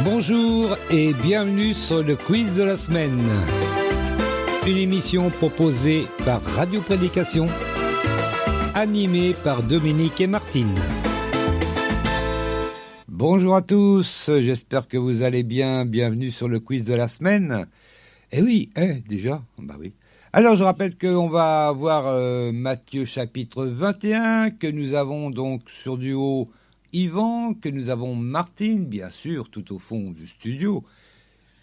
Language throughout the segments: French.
Bonjour et bienvenue sur le quiz de la semaine. Une émission proposée par Radio Prédication, animée par Dominique et Martine. Bonjour à tous, j'espère que vous allez bien. Bienvenue sur le quiz de la semaine. Eh oui, déjà, bah oui. Alors je rappelle qu'on va avoir Matthieu chapitre 21, que nous avons donc sur du haut Yvan, que nous avons Martine, bien sûr, tout au fond du studio,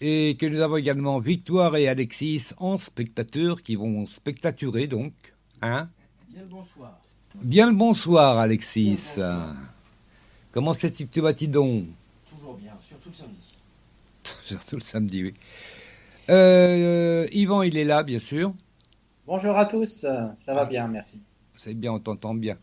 et que nous avons également Victoire et Alexis en spectateurs qui vont spectaturer donc. Hein ? Bien le bonsoir. Bien le bonsoir, Alexis. Bien le bonsoir. Comment c'est-il donc ? Toujours bien, surtout le samedi. Surtout le samedi, oui. Yvan, il est là, bien sûr. Bonjour à tous, ça va bien, merci. C'est bien, on t'entend bien.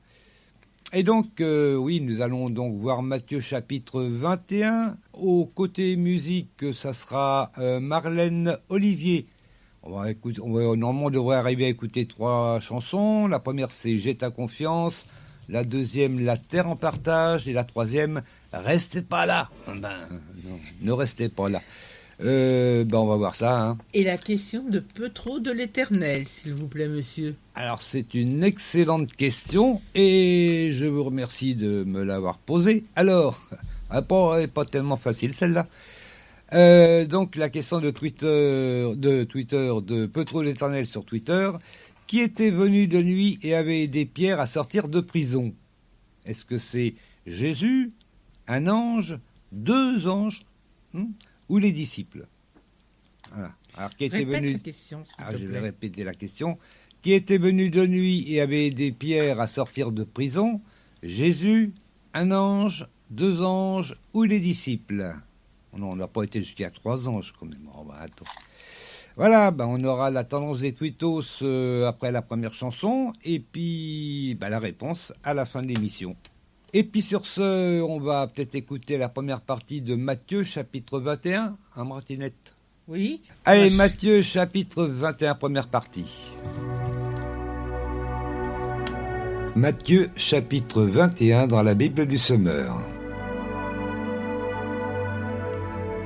Et donc, oui, nous allons donc voir Matthieu chapitre 21. Au côté musique, ça sera Marlène Olivier. Normalement, on devrait arriver à écouter 3 chansons. La première, c'est J'ai ta confiance. La deuxième, La terre en partage. Et la troisième, Restez pas là. Non, ne restez pas là. On va voir ça. Hein. Et la question de peu trop de l'éternel, s'il vous plaît, monsieur. Alors, c'est une excellente question et je vous remercie de me l'avoir posée. Alors, pas tellement facile celle-là. Donc, la question de Twitter, de peu trop de l'éternel sur Twitter, qui était venu de nuit et avait aidé Pierre à sortir de prison. Est-ce que c'est Jésus, un ange, 2 anges ou les disciples? Voilà. Alors, qui était Répète venu... la question, s'il te Je vais plaît. répéter la question. Qui était venu de nuit et avait aidé Pierre à sortir de prison? Jésus, un ange, 2 anges ou les disciples? Non, on n'a pas été jusqu'à 3 anges quand même. Oh, attends. Voilà, on aura la tendance des tweetos après la première chanson et puis la réponse à la fin de l'émission. Et puis sur ce, on va peut-être écouter la première partie de Matthieu chapitre 21, hein Martinette? Oui. Allez, Matthieu chapitre 21, première partie. Matthieu chapitre 21 dans la Bible du Semeur.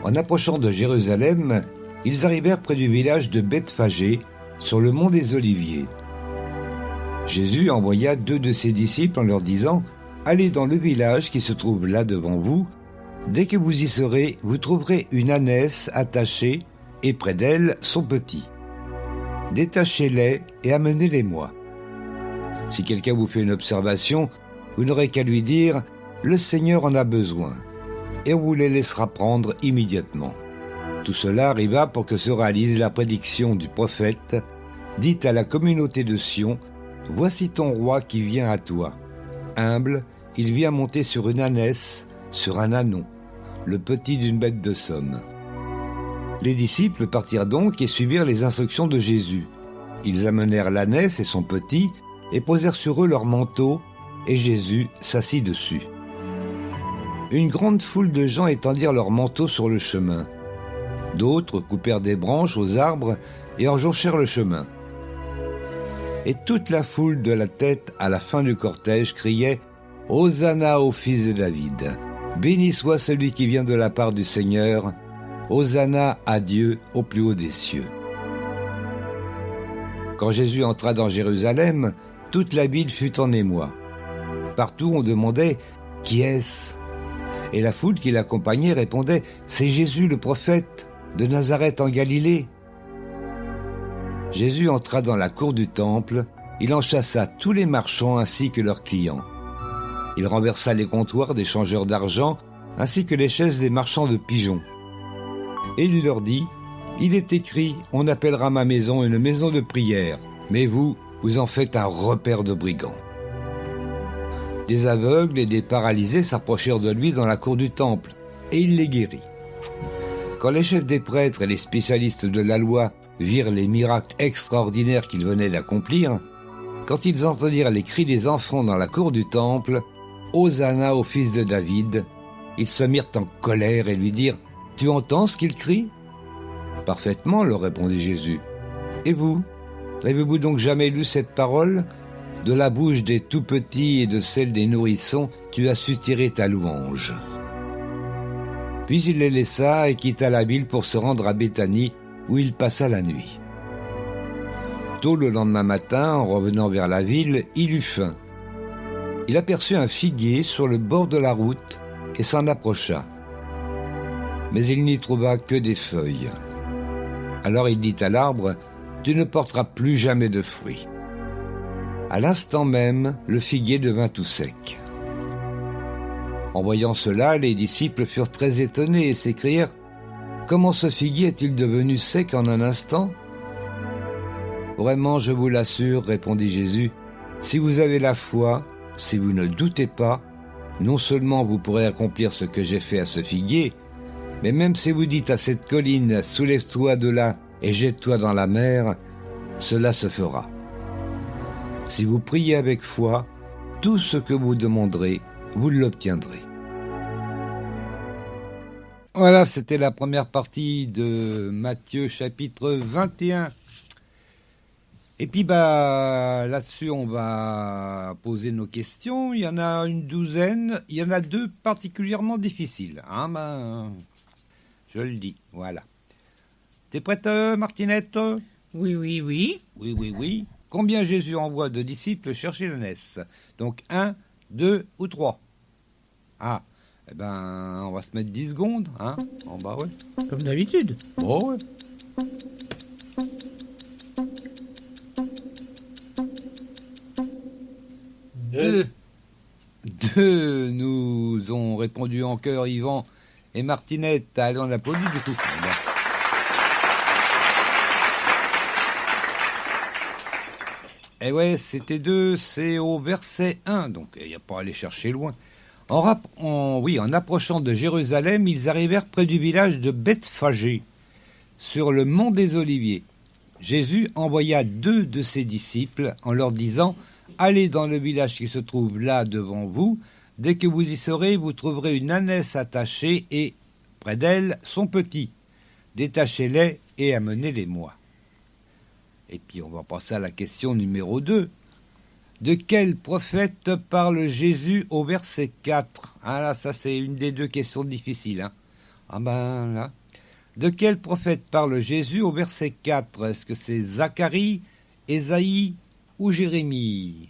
En approchant de Jérusalem, ils arrivèrent près du village de Bethphagée, sur le mont des Oliviers. Jésus envoya 2 de ses disciples en leur disant « Allez dans le village qui se trouve là devant vous. Dès que vous y serez, vous trouverez une ânesse attachée et près d'elle son petit. Détachez-les et amenez-les-moi. Si quelqu'un vous fait une observation, vous n'aurez qu'à lui dire « Le Seigneur en a besoin » et on vous les laissera prendre immédiatement. Tout cela arriva pour que se réalise la prédiction du prophète. Dites à la communauté de Sion, « Voici ton roi qui vient à toi. Humble, il vient monter sur une ânesse, sur un ânon, le petit d'une bête de somme. » Les disciples partirent donc et suivirent les instructions de Jésus. Ils amenèrent l'ânesse et son petit et posèrent sur eux leurs manteaux, et Jésus s'assit dessus. Une grande foule de gens étendirent leurs manteaux sur le chemin. D'autres coupèrent des branches aux arbres et en jonchèrent le chemin. Et toute la foule de la tête à la fin du cortège criait « Hosanna au fils de David ! Béni soit celui qui vient de la part du Seigneur ! Hosanna à Dieu au plus haut des cieux !» Quand Jésus entra dans Jérusalem, toute la ville fut en émoi. Partout on demandait « Qui est-ce » Et la foule qui l'accompagnait répondait « C'est Jésus le prophète de Nazareth en Galilée. » Jésus entra dans la cour du temple, il en chassa tous les marchands ainsi que leurs clients. Il renversa les comptoirs des changeurs d'argent ainsi que les chaises des marchands de pigeons. Et il leur dit « Il est écrit, on appellera ma maison une maison de prière, mais vous, vous en faites un repère de brigands. » Des aveugles et des paralysés s'approchèrent de lui dans la cour du temple, et il les guérit. Quand les chefs des prêtres et les spécialistes de la loi virent les miracles extraordinaires qu'il venait d'accomplir, quand ils entendirent les cris des enfants dans la cour du temple, « Hosanna au fils de David », ils se mirent en colère et lui dirent « Tu entends ce qu'il crie ?» « Parfaitement, leur répondit Jésus. « Et vous, avez-vous donc jamais lu cette parole ? De la bouche des tout-petits et de celle des nourrissons, tu as su tirer ta louange. » Puis il les laissa et quitta la ville pour se rendre à Béthanie, où il passa la nuit. Tôt le lendemain matin, en revenant vers la ville, il eut faim. Il aperçut un figuier sur le bord de la route et s'en approcha. Mais il n'y trouva que des feuilles. Alors il dit à l'arbre, « Tu ne porteras plus jamais de fruits. » À l'instant même, le figuier devint tout sec. En voyant cela, les disciples furent très étonnés et s'écrièrent, « Comment ce figuier est-il devenu sec en un instant ?» « Vraiment, je vous l'assure, répondit Jésus, si vous avez la foi, si vous ne doutez pas, non seulement vous pourrez accomplir ce que j'ai fait à ce figuier, mais même si vous dites à cette colline, soulève-toi de là et jette-toi dans la mer, cela se fera. Si vous priez avec foi, tout ce que vous demanderez, vous l'obtiendrez. » Voilà, c'était la première partie de Matthieu chapitre 21. Et puis là-dessus, on va poser nos questions. Il y en a une douzaine. Il y en a deux particulièrement difficiles. Je le dis, voilà. T'es prête, Martinette ? Oui. Oui. Combien Jésus envoie de disciples chercher l'ânesse ? Donc 1, 2 ou 3 ? Ah, on va se mettre 10 secondes, hein ? En bas, ouais. Comme d'habitude. Oh, ouais. Deux nous ont répondu en chœur Yvan et Martinette. Allez, on applaudit du coup. Et ouais, c'était 2, c'est au verset 1, donc il n'y a pas à aller chercher loin. En approchant de Jérusalem, ils arrivèrent près du village de Bethphagée, sur le mont des Oliviers. Jésus envoya 2 de ses disciples en leur disant « Allez dans le village qui se trouve là devant vous. Dès que vous y serez, vous trouverez une ânesse attachée et, près d'elle, son petit. Détachez-les et amenez-les-moi. » Et puis on va passer à la question numéro 2. De quel prophète parle Jésus au verset 4 ? Ah là, ça c'est une des deux questions difficiles. Là. De quel prophète parle Jésus au verset 4 ? Est-ce que c'est Zacharie, Ésaïe ou Jérémie ?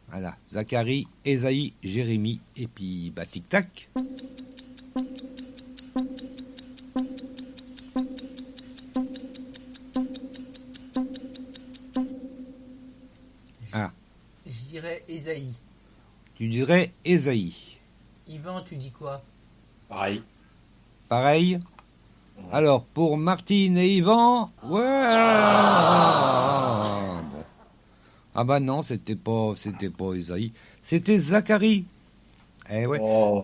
Voilà, Zacharie, Ésaïe, Jérémie, et puis tic-tac. Je dirais Ésaïe. Tu dirais Ésaïe. Yvan, tu dis quoi ? Pareil. Pareil. Alors, pour Martine et Yvan, ouais. Bon. Non, c'était pas Ésaïe. C'était Zacharie. Eh ouais. Oui. Oh.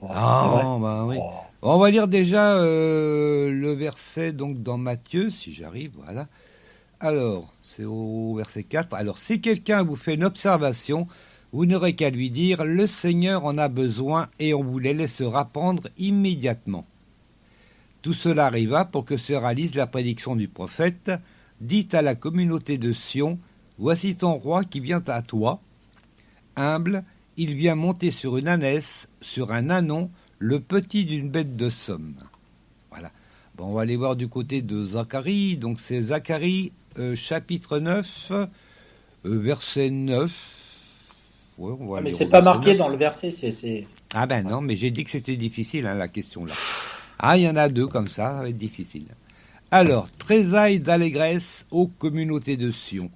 On va lire déjà le verset donc dans Matthieu, si j'arrive, voilà. Alors, c'est au verset 4. Alors, si quelqu'un vous fait une observation, vous n'aurez qu'à lui dire « Le Seigneur en a besoin » et on vous les laissera prendre immédiatement. Tout cela arriva pour que se réalise la prédiction du prophète. Dites à la communauté de Sion, « Voici ton roi qui vient à toi. Humble, il vient monter sur une ânesse, sur un ânon, le petit d'une bête de somme. » Voilà. Bon, on va aller voir du côté de Zacharie. Donc c'est Zacharie, chapitre 9, verset 9. Ouais, on va Mais lire c'est au pas verset marqué 9. dans le verset. C'est... Ah non, mais j'ai dit que c'était difficile, la question là. Ah, il y en a 2 comme ça va être difficile. Alors, trésaille d'allégresse aux communautés de Sion.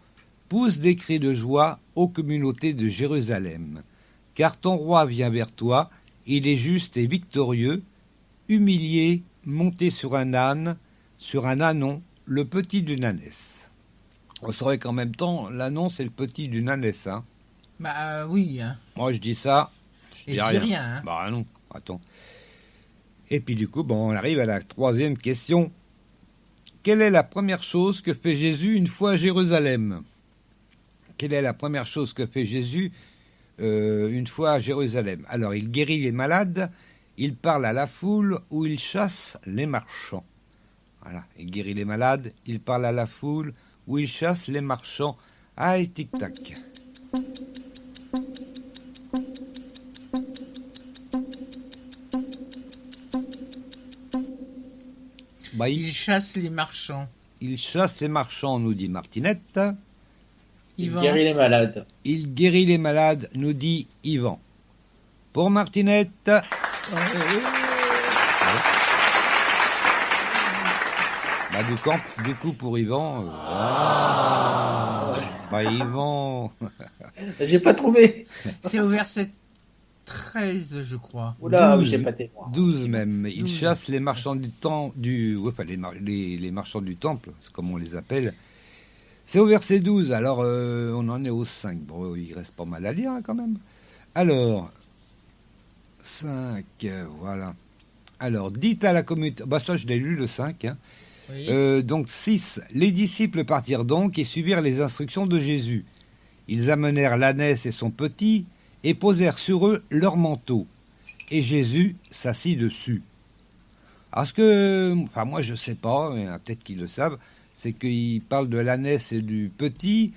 Pousse des cris de joie aux communautés de Jérusalem. Car ton roi vient vers toi, il est juste et victorieux, humilié, monté sur un âne, sur un ânon, le petit d'une ânesse. On saurait qu'en même temps, l'ânon, c'est le petit d'une ânesse, hein. Oui. Hein. Moi, je dis ça. Et je dis rien. Hein. Non, attends. Et puis du coup, on arrive à la 3e question. Quelle est la première chose que fait Jésus une fois à Jérusalem ? Quelle est la première chose que fait Jésus une fois à Jérusalem ? Alors, il guérit les malades, il parle à la foule ou il chasse les marchands. Voilà, il guérit les malades, il parle à la foule ou il chasse les marchands. Ah, et tic-tac. Bah, Il chasse les marchands. il chasse les marchands, nous dit Martinette. Il Yvan. guérit les malades. Il guérit les malades, nous dit Yvan. Pour Martinette, bah, du coup pour Yvan, bah, Yvan, J'ai pas trouvé. C'est au verset 13, je crois. Oula, 12, j'ai pas témoin. 12 même. Il 12. chasse les marchands du temps, les marchands du temple, c'est comme on les appelle. C'est au verset 12, alors on en est au 5. Bon, il reste pas mal à lire hein, quand même. Alors, 5, voilà. Alors, dites à la communauté... Bah ça, je l'ai lu le 5. Hein. Oui. Donc 6. Les disciples partirent donc et suivirent les instructions de Jésus. Ils amenèrent l'ânesse et son petit et posèrent sur eux leurs manteaux. Et Jésus s'assit dessus. Parce que, enfin moi je sais pas, mais peut-être qu'ils le savent, c'est qu'ils parlent de l'ânesse et du petit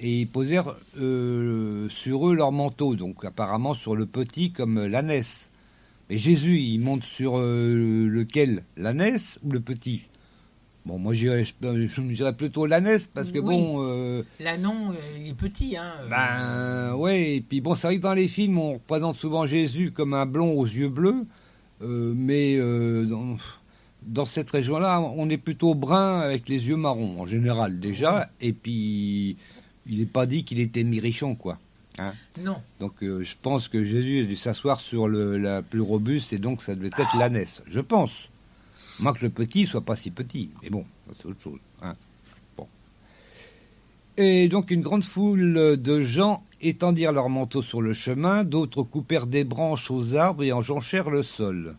et ils posèrent sur eux leurs manteaux, donc apparemment sur le petit comme l'ânesse. Mais Jésus, il monte sur lequel? L'ânesse ou le petit? Bon, moi je dirais plutôt l'ânesse parce que Oui. bon... L'anon, il est petit, hein. Ouais, et puis bon, c'est vrai que dans les films, on représente souvent Jésus comme un blond aux yeux bleus, mais dans cette région-là, on est plutôt brun avec les yeux marrons, en général, déjà, et puis il n'est pas dit qu'il était mi-richon, quoi. Hein. Non. Donc je pense que Jésus a dû s'asseoir sur la plus robuste, et donc ça devait être l'ânesse, je pense. Moi que le petit soit pas si petit, mais bon, c'est autre chose. Hein. Bon. Et donc une grande foule de gens étendirent leurs manteaux sur le chemin, d'autres coupèrent des branches aux arbres et en jonchèrent le sol.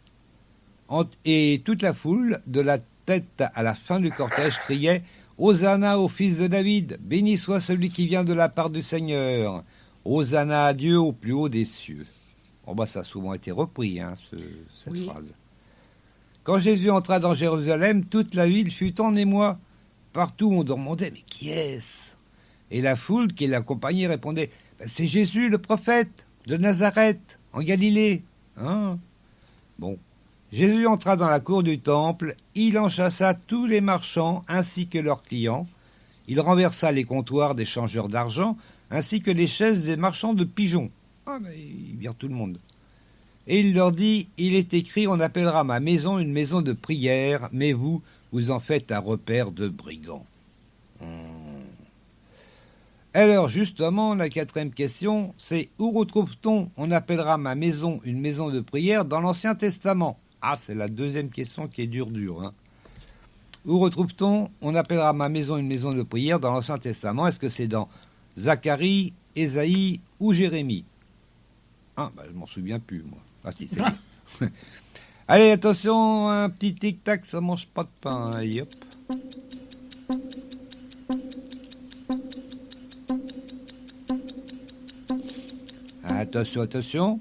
Et toute la foule, de la tête à la fin du cortège, criait « Hosanna au fils de David, béni soit celui qui vient de la part du Seigneur, Hosanna à Dieu au plus haut des cieux. » Bon bah ça a souvent été repris, hein, cette Oui. phrase. Quand Jésus entra dans Jérusalem, toute la ville fut en émoi. Partout on demandait « Mais qui est-ce » Et la foule qui l'accompagnait répondait « C'est Jésus le prophète de Nazareth, en Galilée. » Hein? Bon. Jésus entra dans la cour du temple, il en chassa tous les marchands ainsi que leurs clients. Il renversa les comptoirs des changeurs d'argent ainsi que les chaises des marchands de pigeons. Ah, mais il vire tout le monde. Et il leur dit, il est écrit, on appellera ma maison une maison de prière, mais vous, vous en faites un repère de brigands. Alors, justement, la quatrième question, c'est où retrouve-t-on, on appellera ma maison une maison de prière dans l'Ancien Testament? Ah, c'est la deuxième question qui est dure. Hein. Où retrouve-t-on, on appellera ma maison une maison de prière dans l'Ancien Testament? Est-ce que c'est dans Zacharie, Ésaïe ou Jérémie? Ah, bah, je m'en souviens plus, moi. Ah si, c'est bien. Allez, attention, un petit tic-tac, ça mange pas de pain. Allez, hop. Attention, attention.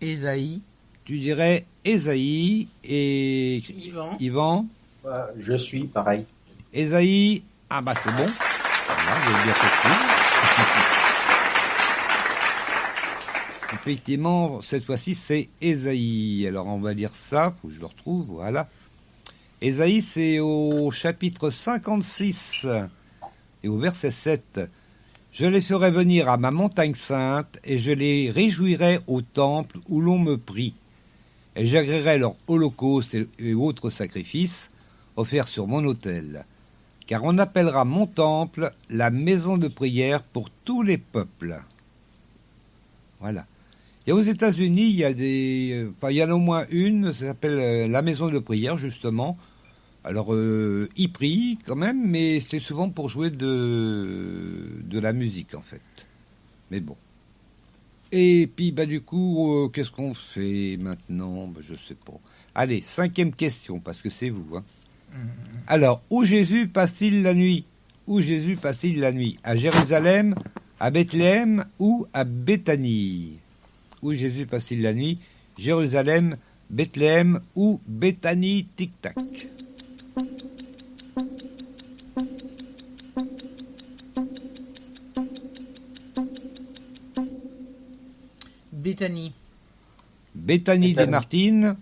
Ésaïe. Tu dirais Ésaïe et Yvan. Yvan. Je suis pareil. Ésaïe. Ah bah c'est bon. Voilà, vous avez bien compris. Effectivement, cette fois-ci, c'est Ésaïe. Alors, on va lire ça. Faut que je le retrouve. Voilà. Ésaïe, c'est au chapitre 56 et au verset 7. « Je les ferai venir à ma montagne sainte et je les réjouirai au temple où l'on me prie. Et j'agréerai leurs holocaustes et autres sacrifices offerts sur mon autel. Car on appellera mon temple la maison de prière pour tous les peuples. » Voilà. Et aux États-Unis, il y a il y en a au moins une, ça s'appelle la maison de prière, justement. Alors, ils prient quand même, mais c'est souvent pour jouer de la musique, en fait. Mais bon. Et puis, bah, du coup, qu'est-ce qu'on fait maintenant? Bah, je sais pas. Allez, 5e question, parce que c'est vous. Hein. Alors, où Jésus passe-t-il la nuit? Où Jésus passe-t-il la nuit? À Jérusalem, à Bethléem ou à Béthanie? Où Jésus passe-t-il la nuit? Jérusalem, Bethléem ou Béthanie? Tic-tac. Béthanie. Béthanie des Martines.